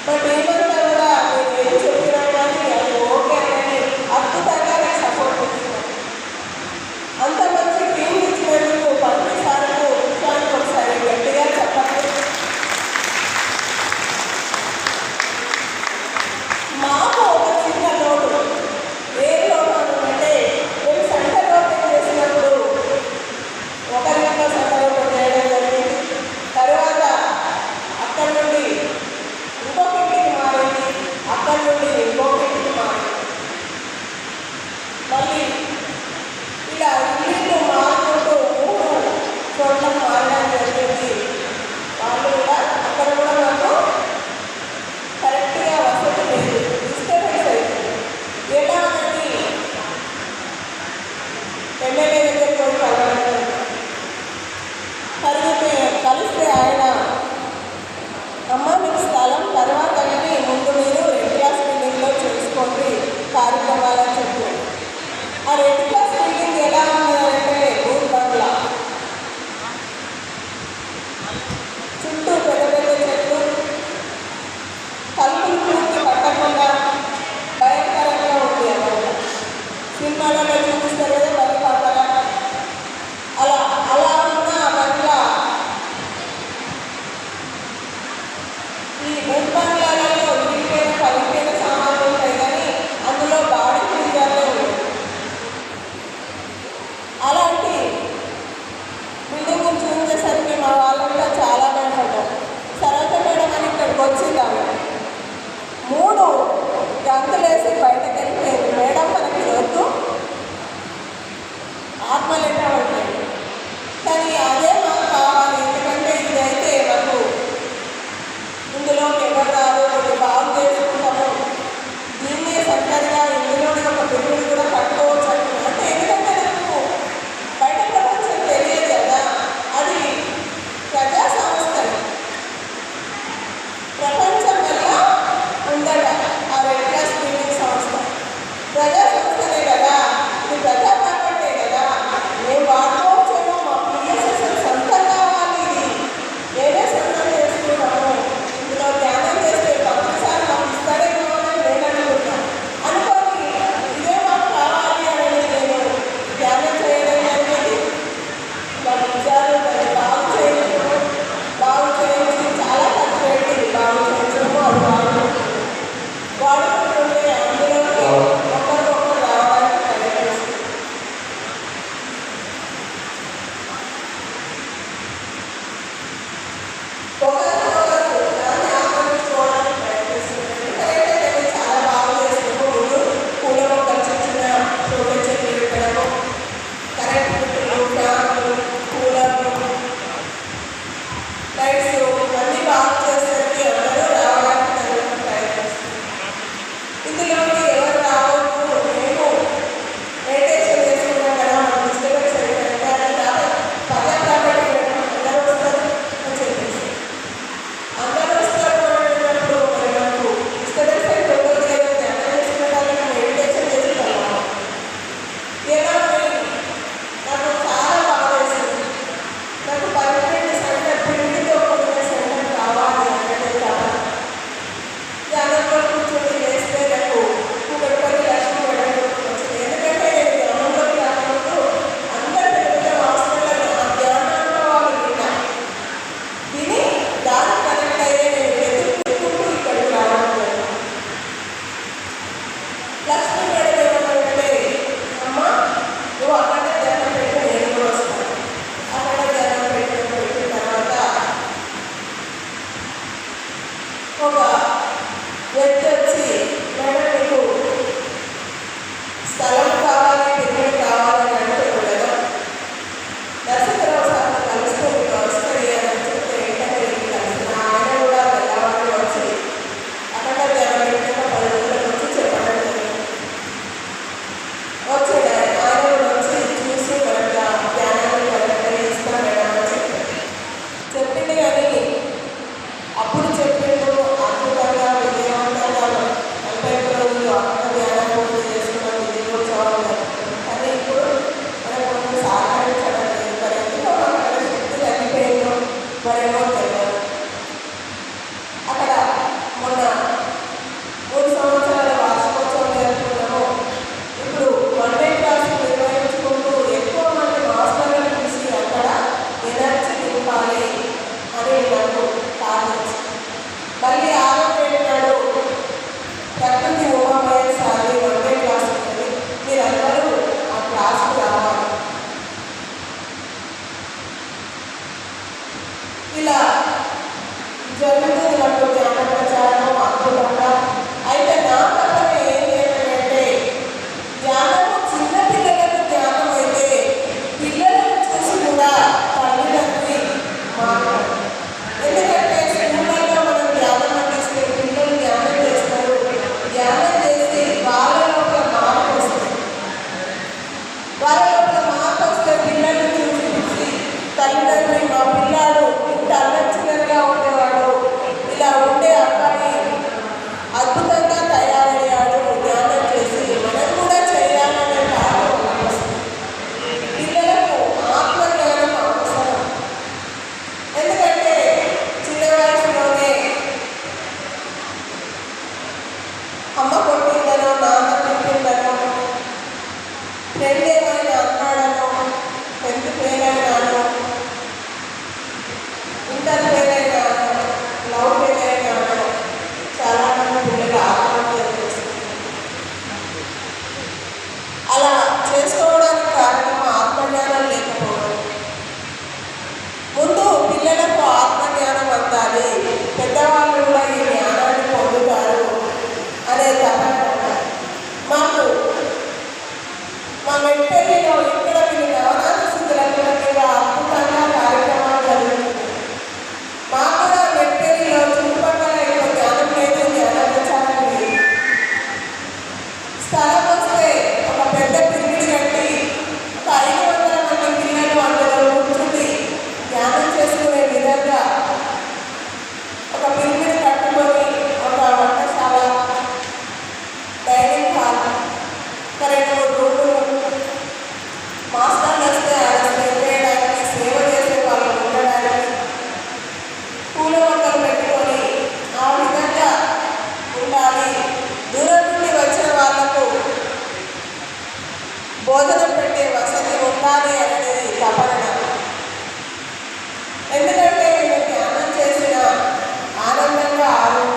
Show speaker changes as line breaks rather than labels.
But ఏమంతా కూడా నేను ఏం చెప్పినా కానీ అది ఓకే అని అద్భుతంగా నాకు సపోర్ట్ ఇచ్చినాను. అంత మంచి టీం ఇచ్చినందుకు పత్రి సార్కు విషయానికి ఒకసారి గట్టిగా చెప్పండి. మాకు ఒక చిన్న లోటు, ఏ లోటు అంటే మేము సెంటర్ ఓపెన్ చేసినప్పుడు ఒకరింట్లో సెంటర్ ఓపెన్ చేయడం జరిగింది. తర్వాత అక్కడి నుండి ఇంకొక ఇంటికి మారింది, అక్కడి నుండి ఇంకొక ఇంటికి మారింది. మళ్ళీ ఇలా ఇల్లు మారుకుంటూ 3 చోట్ల మారడం జరిగింది. వాళ్ళు కూడా అక్కడ కూడా మాకు కరెక్ట్గా వసతి లేదు, డిస్టర్బెన్స్ అవుతుంది. ఎలా అనేది ఎమ్మెల్యే దగ్గరికి పోయి కలవడం కలిస్తే ఆయన అమ్మ మీకు స్థలం తర్వాత కానీ ముందు మీరు రెడ్ క్లాస్ బిల్డింగ్లో చేసుకోండి కార్యక్రమాలని చెప్పి. ఆ రెడ్ క్లాస్ బిల్డింగ్ ఎలా ఉందంటే ఊరు బంగ్లా చుట్టూ పెద్ద పెద్ద చెట్లు, తలుపులు పూర్తి పట్టకుండా భయంకరంగా ఉంది అన్నమాట. సినిమాలలో చూపిస్తారు కదా బలి పాపల, అలా ఉన్న ఆ బంగ్లా ఈ ఊరు బంగ్లాలలో విరిగిపోయిన పలిపోయిన సామాన్లు ఉంటాయి కానీ అందులో బాడీ ఫ్రీజర్లే ఉంది. అలాంటి బిల్డింగ్ చూసేసరికి మా వాళ్ళంతా చాలా భయపడ్డారు. సరోజ మేడం అని ఇక్కడికి వచ్చిందాము 3 గంతులేసి బయటకు వెళ్ళిపోయింది. మేడం మనకి వద్దు ఆత్మలేఖ ఉంటాయి కానీ అదే మాకు కావాలి, ఎందుకంటే ఇదైతే మాకు ఇందులో ఎవరు రాదు, కొన్ని బాగు చేసుకుంటాము, దీన్నే సరిగ్గా ఇందులోనే ఒక బిల్డింగ్ కూడా కట్టుకోవచ్చు అంటున్నాను. అంటే ఎందుకంటే నాకు బయట ప్రపంచం తెలియదు కదా, అది ప్రజా సంస్థలు ప్రపంచం వల్ల ఉందట. ఆ రెడ్ క్లాస్ బిల్డింగ్ సంస్థ ప్రజా సంస్థలే కదా, ఇది ప్రజా ప్రాపర్టీ కదా, మేము వాడుకోవచ్చేమో, మా పిఎస్ఎస్ఎల్ సొంతం కావాలి, ఇది నేనే సొంతం చేసుకున్నాము, ఇందులో ధ్యానం చేస్తే పత్రిసారి మాకు ఇస్తాడేమో అని నేను అనుకుంటాను. అనుకోని ఇదే మాకు కావాలి అని నేను ధ్యానం చేయడం జరిగింది. వాళ్ళు ఇచ్చారు, దాన్ని బాగు చేయించి చాలా ఖర్చు పెట్టి బాగు చేయించడము, అది వాడుకుంటుంటే అందులోకి ఒకరికొకరు రావడానికి ప్రయత్నిస్తుంది. ఒకరికొకరు దాన్ని ఆక్రమించుకోవడానికి ప్రయత్నిస్తుంది. ఎందుకంటే నేను చాలా బాగా చేస్తున్నాము. ముందు పూల మొక్కలు చిన్న చోట చెట్లు పెట్టడము, కరెంట్ బిల్లులు, ఫ్యాన్లు, కూలర్లు, లైట్స్ అన్నీ బాగా చేసేసరికి అందరూ రావడానికి ప్రయత్నిస్తుంది. ఇందులోకి ఎవరు రావద్దు, మేము మెడిటేషన్ చేసుకున్నాం కదా, మనం డిస్టర్బెన్స్ అయిపోయింది అని పదే కాబట్టి అందరూ వస్తారు అని చెప్పేసి అందరూ వస్తారు అనేటప్పుడు మరి మనకు డిస్టర్బెన్స్ అయిపోతుంది కదా, ధ్యానం చేసుకునే వాళ్ళకి మెడిటేషన్ చేస్తున్నాము. ఎలా నాకు చాలా బాగా వేసింది. నాకు పర్మనెంట్ సెంటర్, పిండితో కూడిన సెంటర్ కావాలి అంటే కావాలి. ధ్యానంలో కూర్చొని చేస్తే నాకు కూకట్పల్లి లక్ష్మీ మేడం వచ్చింది. ఎందుకంటే నేను ధ్యానంలోకి రాకముందు అందరూ పెద్ద హాస్పిటల్ ఆ ధ్యానానుభవాలు విని దానికి కనెక్ట్ అయ్యే నేను వెతుక్కుంటూ ఇక్కడికి రావడం జరిగింది. లక్ష్మీ మేడం ఏమన్నారంటే, అమ్మ నువ్వు అక్కడ ధ్యానం పెట్టి నేను కూడా వస్తాను. అక్కడ ధ్యానం పెట్టిన తర్వాత ఒక వ్యక్తి వచ్చి, మేడం మీకు స్థలం కావాలి, బిల్డింగ్ కావాలని అంటున్నాడు కదా, నరసింహరావు సార్ని కలిస్తే మీకు వస్తాయి అని చెప్తే వెంటనే వెళ్ళి కలిసిన ఆయన కూడా వెళ్ళాలని వచ్చి అక్కడ ధ్యానం పెట్టిన 10 రోజులకు వచ్చి చెప్పడం జరిగింది. వచ్చాడు ఆయన కూడా వచ్చి చూసి కరెక్ట్గా ధ్యానాన్ని కరెక్ట్గా ఇస్తాను మేడం అని చెప్పింది కానీ అప్పుడు చెప్పిండు అద్భుతంగా విజయవంతంగా 45 రోజులు ఆనందంగా ఆరోగ్యంగా